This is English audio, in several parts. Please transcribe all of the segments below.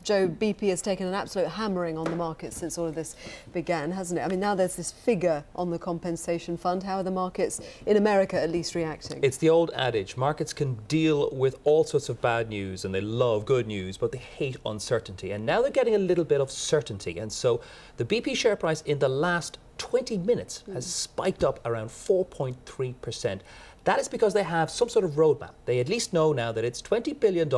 Joe, BP has taken an absolute hammering on the market since all of this began, hasn't it? I mean, now there's this figure on the compensation fund. How are the markets, in America at least, reacting? It's the old adage. Markets can deal with all sorts of bad news and they love good news, but they hate uncertainty. And now they're getting a little bit of certainty. And so the BP share price in the last 20 minutes has spiked up around 4.3%. That is because they have some sort of roadmap. They at least know now that it's $20 billion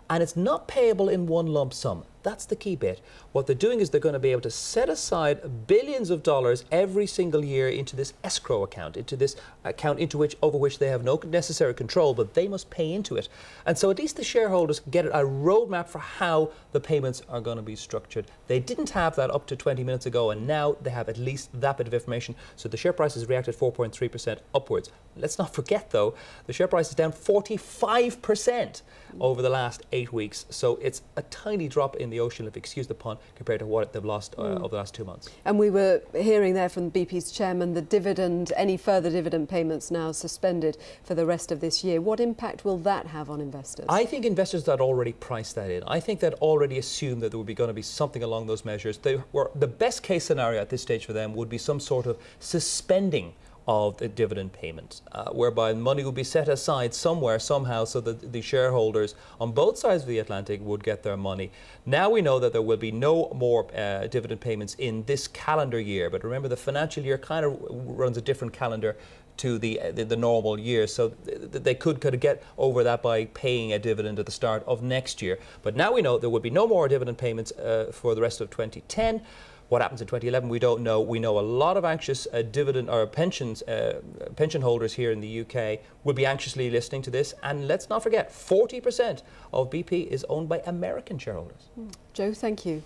and it's not payable in one lump sum. That's the key bit. What they're doing is they're going to be able to set aside billions of dollars every single year into this escrow account, into this account over which they have no necessary control, but they must pay into it. And so at least the shareholders get a roadmap for how the payments are going to be structured. They didn't have that up to 20 minutes ago, and now they have at least that bit of information. So the share price has reacted 4.3% upwards. Let's not forget, though, the share price is down 45% over the last 8 weeks. So it's a tiny drop in the ocean, if you excuse the pun, compared to what they've lost over the last 2 months. And we were hearing there from BP's chairman, the dividend, any further dividend payments now suspended for the rest of this year. What impact will that have on investors? I think investors that already priced that in. I think that already assumed that there would be going to be something along those measures. The best case scenario at this stage for them would be some sort of suspending of the dividend payment, whereby money would be set aside somewhere, somehow, so that the shareholders on both sides of the Atlantic would get their money. Now we know that there will be no more dividend payments in this calendar year, but remember the financial year kind of runs a different calendar to the normal year, so they could get over that by paying a dividend at the start of next year. But now we know there will be no more dividend payments for the rest of 2010. What happens in 2011, we don't know. We know a lot of anxious dividend or pension holders here in the UK will be anxiously listening to this. And let's not forget, 40% of BP is owned by American shareholders. Joe, thank you.